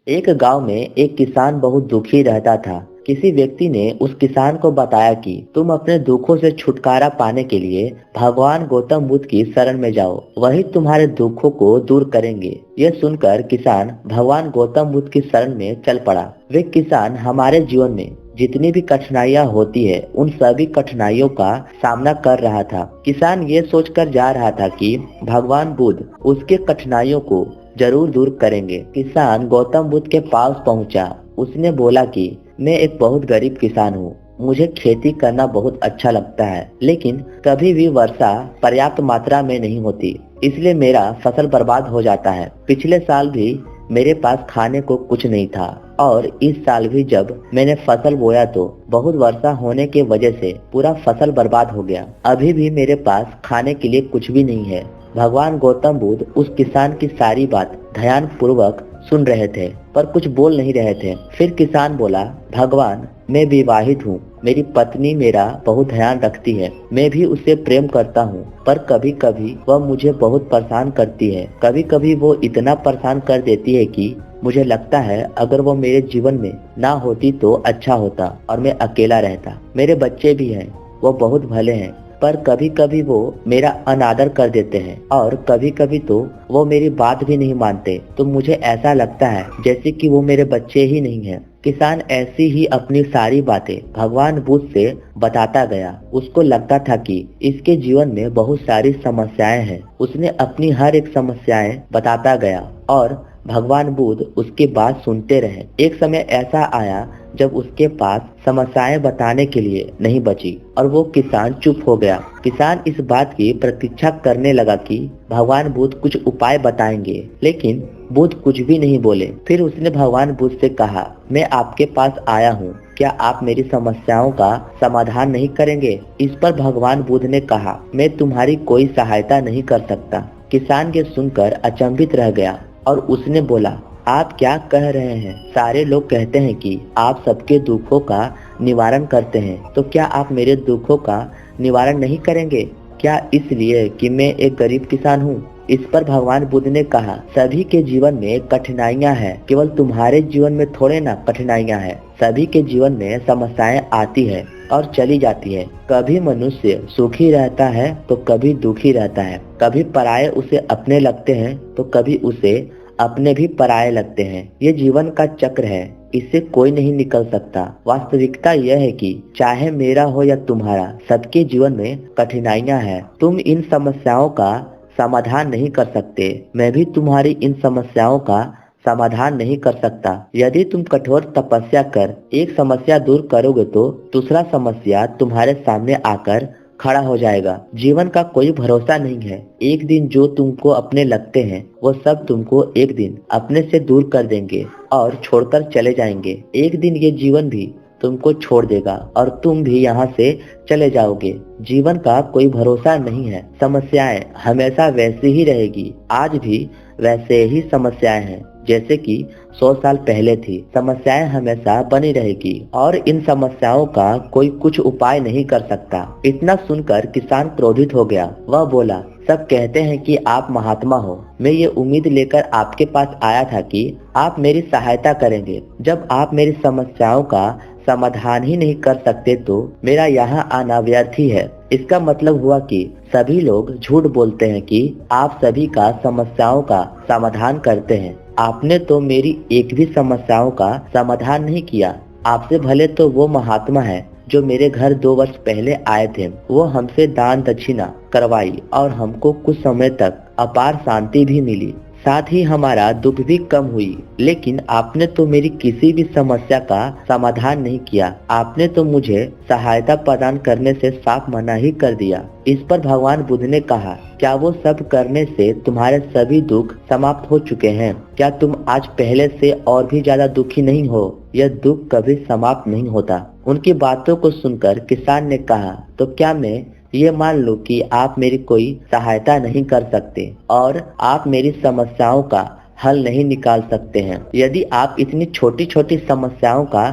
एक गांव में एक किसान बहुत दुखी रहता था। किसी व्यक्ति ने उस किसान को बताया कि तुम अपने दुखों से छुटकारा पाने के लिए भगवान गौतम बुद्ध की शरण में जाओ, वही तुम्हारे दुखों को दूर करेंगे। यह सुनकर किसान भगवान गौतम बुद्ध की शरण में चल पड़ा। वे किसान हमारे जीवन में जितनी भी कठिनाइयां होती है, उन सभी कठिनाइयों का सामना कर रहा था। किसान ये सोचकर जा रहा था कि भगवान बुद्ध उसके कठिनाइयों को जरूर दूर करेंगे। किसान गौतम बुद्ध के पास पहुंचा। उसने बोला कि मैं एक बहुत गरीब किसान हूँ। मुझे खेती करना बहुत अच्छा लगता है, लेकिन कभी भी वर्षा पर्याप्त मात्रा में नहीं होती, इसलिए मेरा फसल बर्बाद हो जाता है। पिछले साल भी मेरे पास खाने को कुछ नहीं था, और इस साल भी जब मैंने फसल बोया तो बहुत वर्षा होने की वजह से पूरा फसल बर्बाद हो गया। अभी भी मेरे पास खाने के लिए कुछ भी नहीं है। भगवान गौतम बुद्ध उस किसान की सारी बात ध्यान पूर्वक सुन रहे थे, पर कुछ बोल नहीं रहे थे। फिर किसान बोला, भगवान, मैं विवाहित हूँ। मेरी पत्नी मेरा बहुत ध्यान रखती है। मैं भी उससे प्रेम करता हूँ, पर कभी कभी वह मुझे बहुत परेशान करती है। कभी कभी वो इतना परेशान कर देती है कि मुझे लगता है अगर वो मेरे जीवन में ना होती तो अच्छा होता और मैं अकेला रहता। मेरे बच्चे भी हैं, वो बहुत भले हैं, पर कभी कभी वो मेरा अनादर कर देते हैं, और कभी कभी तो वो मेरी बात भी नहीं मानते। तो मुझे ऐसा लगता है जैसे कि वो मेरे बच्चे ही नहीं है। किसान ऐसी ही अपनी सारी बातें भगवान बुद्ध से बताता गया। उसको लगता था कि इसके जीवन में बहुत सारी समस्याएं हैं। उसने अपनी हर एक समस्याएं बताता गया, और भगवान बुद्ध उसकी बात सुनते रहे। एक समय ऐसा आया जब उसके पास समस्याएं बताने के लिए नहीं बची, और वो किसान चुप हो गया। किसान इस बात की प्रतीक्षा करने लगा कि भगवान बुद्ध कुछ उपाय बताएंगे, लेकिन बुद्ध कुछ भी नहीं बोले। फिर उसने भगवान बुद्ध से कहा, मैं आपके पास आया हूँ, क्या आप मेरी समस्याओं का समाधान नहीं करेंगे? इस पर भगवान बुद्ध ने कहा, मैं तुम्हारी कोई सहायता नहीं कर सकता। किसान ये सुनकर अचंभित रह गया, और उसने बोला, आप क्या कह रहे हैं? सारे लोग कहते हैं कि आप सबके दुखों का निवारण करते हैं, तो क्या आप मेरे दुखों का निवारण नहीं करेंगे? क्या इसलिए कि मैं एक गरीब किसान हूँ? इस पर भगवान बुद्ध ने कहा, सभी के जीवन में कठिनाइयाँ हैं, केवल तुम्हारे जीवन में थोड़े ना कठिनाइयाँ हैं। सभी के जीवन में समस्याएं आती है और चली जाती है। कभी मनुष्य सुखी रहता है तो कभी दुखी रहता है। कभी पराये उसे अपने लगते हैं तो कभी उसे अपने भी पराये लगते हैं। ये जीवन का चक्र है, इससे कोई नहीं निकल सकता। वास्तविकता यह है कि चाहे मेरा हो या तुम्हारा, सबके जीवन में कठिनाइयां हैं। तुम इन समस्याओं का समाधान नहीं कर सकते, मैं भी तुम्हारी इन समस्याओं का समाधान नहीं कर सकता। यदि तुम कठोर तपस्या कर एक समस्या दूर करोगे तो दूसरा समस्या तुम्हारे सामने आकर खड़ा हो जाएगा। जीवन का कोई भरोसा नहीं है। एक दिन जो तुमको अपने लगते हैं, वो सब तुमको एक दिन अपने से दूर कर देंगे और छोड़कर चले जाएंगे। एक दिन ये जीवन भी तुमको छोड़ देगा और तुम भी यहाँ से चले जाओगे। जीवन का कोई भरोसा नहीं है। समस्याएं हमेशा वैसी ही रहेगी। आज भी वैसे ही समस्याएं हैं जैसे कि 100 साल पहले थी। समस्याएं हमेशा बनी रहेगी, और इन समस्याओं का कोई कुछ उपाय नहीं कर सकता। इतना सुनकर किसान क्रोधित हो गया। वह बोला, सब कहते हैं कि आप महात्मा हो। मैं ये उम्मीद लेकर आपके पास आया था कि आप मेरी सहायता करेंगे। जब आप मेरी समस्याओं का समाधान ही नहीं कर सकते तो मेरा यहाँ आना व्यर्थ ही है। इसका मतलब हुआ कि सभी लोग झूठ बोलते हैं कि आप सभी का समस्याओं का समाधान करते हैं। आपने तो मेरी एक भी समस्याओं का समाधान नहीं किया। आपसे भले तो वो महात्मा है जो मेरे घर 2 वर्ष पहले आए थे। वो हमसे दान दक्षिणा करवाई और हमको कुछ समय तक अपार शांति भी मिली, साथ ही हमारा दुख भी कम हुई। लेकिन आपने तो मेरी किसी भी समस्या का समाधान नहीं किया। आपने तो मुझे सहायता प्रदान करने से साफ मना ही कर दिया। इस पर भगवान बुद्ध ने कहा, क्या वो सब करने से तुम्हारे सभी दुख समाप्त हो चुके हैं? क्या तुम आज पहले से और भी ज्यादा दुखी नहीं हो? यह दुख कभी समाप्त नहीं होता। उनकी बातों को सुनकर किसान ने कहा, तो क्या मैं ये मान लो कि आप मेरी कोई सहायता नहीं कर सकते और आप मेरी समस्याओं का हल नहीं निकाल सकते हैं? यदि आप इतनी छोटी छोटी समस्याओं का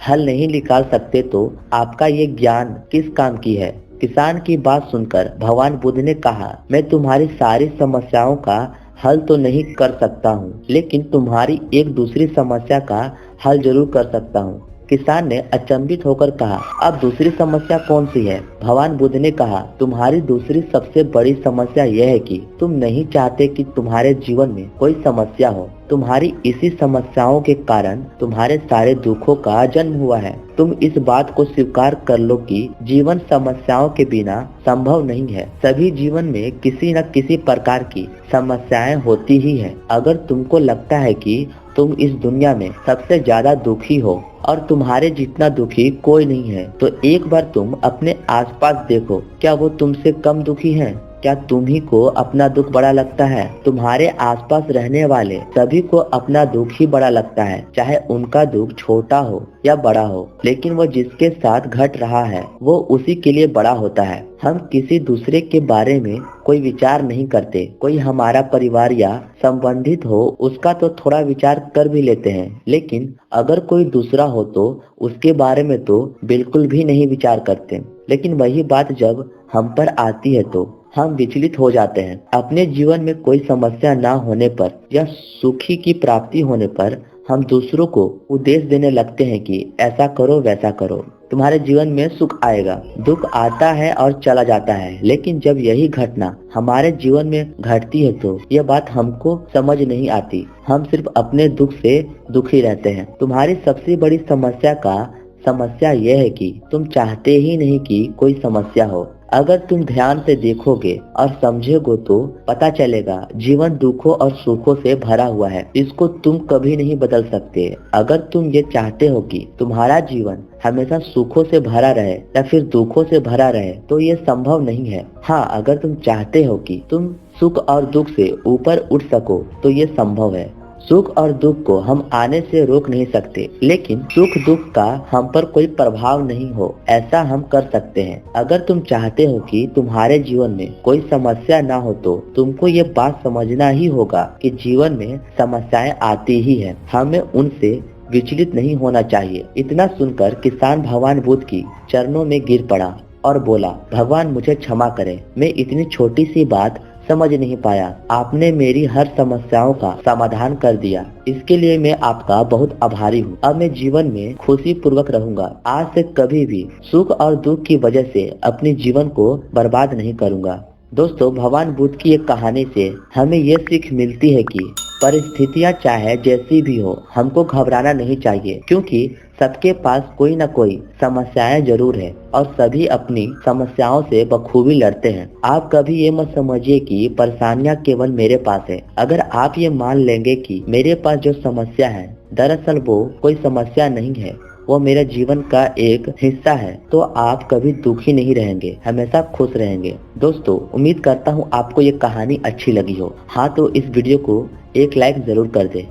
हल नहीं निकाल सकते तो आपका ये ज्ञान किस काम की है? किसान की बात सुनकर भगवान बुद्ध ने कहा, मैं तुम्हारी सारी समस्याओं का हल तो नहीं कर सकता हूँ, लेकिन तुम्हारी एक दूसरी समस्या का हल जरूर कर सकता हूँ। किसान ने अचंभित होकर कहा, अब दूसरी समस्या कौन सी है? भगवान बुद्ध ने कहा, तुम्हारी दूसरी सबसे बड़ी समस्या यह है कि तुम नहीं चाहते कि तुम्हारे जीवन में कोई समस्या हो। तुम्हारी इसी समस्याओं के कारण तुम्हारे सारे दुखों का जन्म हुआ है। तुम इस बात को स्वीकार कर लो कि जीवन समस्याओं के बिना संभव नहीं है। सभी जीवन में किसी न किसी प्रकार की समस्याएं होती ही है। अगर तुमको लगता है कि तुम इस दुनिया में सबसे ज्यादा दुखी हो और तुम्हारे जितना दुखी कोई नहीं है, तो एक बार तुम अपने आसपास देखो, क्या वो तुमसे कम दुखी हैं? क्या तुम्ही को अपना दुख बड़ा लगता है? तुम्हारे आसपास रहने वाले सभी को अपना दुख ही बड़ा लगता है, चाहे उनका दुख छोटा हो या बड़ा हो, लेकिन वो जिसके साथ घट रहा है वो उसी के लिए बड़ा होता है। हम किसी दूसरे के बारे में कोई विचार नहीं करते। कोई हमारा परिवार या संबंधित हो उसका तो थोड़ा विचार कर भी लेते हैं, लेकिन अगर कोई दूसरा हो तो उसके बारे में तो बिल्कुल भी नहीं विचार करते। लेकिन वही बात जब हम पर आती है तो हम विचलित हो जाते हैं। अपने जीवन में कोई समस्या ना होने पर या सुखी की प्राप्ति होने पर हम दूसरों को उपदेश देने लगते हैं कि ऐसा करो वैसा करो, तुम्हारे जीवन में सुख आएगा। दुख आता है और चला जाता है, लेकिन जब यही घटना हमारे जीवन में घटती है तो यह बात हमको समझ नहीं आती। हम सिर्फ अपने दुख से दुखी रहते हैं। तुम्हारी सबसे बड़ी समस्या यह है कि तुम चाहते ही नहीं कि कोई समस्या हो। अगर तुम ध्यान से देखोगे और समझोगे तो पता चलेगा जीवन दुखों और सुखों से भरा हुआ है। इसको तुम कभी नहीं बदल सकते। अगर तुम ये चाहते हो कि तुम्हारा जीवन हमेशा सुखों से भरा रहे या फिर दुखों से भरा रहे, तो ये संभव नहीं है। हाँ, अगर तुम चाहते हो कि तुम सुख और दुख से ऊपर उठ सको तो ये संभव है। सुख और दुख को हम आने से रोक नहीं सकते, लेकिन सुख दुख का हम पर कोई प्रभाव नहीं हो ऐसा हम कर सकते हैं। अगर तुम चाहते हो कि तुम्हारे जीवन में कोई समस्या ना हो तो तुमको ये बात समझना ही होगा कि जीवन में समस्याएं आती ही है। हमें उनसे विचलित नहीं होना चाहिए। इतना सुनकर किसान भगवान बुद्ध की चरणों में गिर पड़ा और बोला, भगवान मुझे क्षमा करें, मैं इतनी छोटी सी बात समझ नहीं पाया। आपने मेरी हर समस्याओं का समाधान कर दिया। इसके लिए मैं आपका बहुत आभारी हूँ। अब मैं जीवन में खुशी पूर्वक रहूंगा। आज से कभी भी सुख और दुख की वजह से अपने जीवन को बर्बाद नहीं करूंगा। दोस्तों, भगवान बुद्ध की एक कहानी से हमें ये सीख मिलती है कि परिस्थितियां चाहे जैसी भी हो, हमको घबराना नहीं चाहिए, क्योंकि सबके पास कोई न कोई समस्याएं जरूर है और सभी अपनी समस्याओं से बखूबी लड़ते हैं। आप कभी ये मत समझिए कि परेशानियां केवल मेरे पास है। अगर आप ये मान लेंगे कि मेरे पास जो समस्या है दरअसल वो कोई समस्या नहीं है, वो मेरे जीवन का एक हिस्सा है, तो आप कभी दुखी नहीं रहेंगे, हमेशा खुश रहेंगे। दोस्तों, उम्मीद करता हूँ आपको ये कहानी अच्छी लगी हो। हाँ, तो इस वीडियो को एक लाइक जरूर कर दे।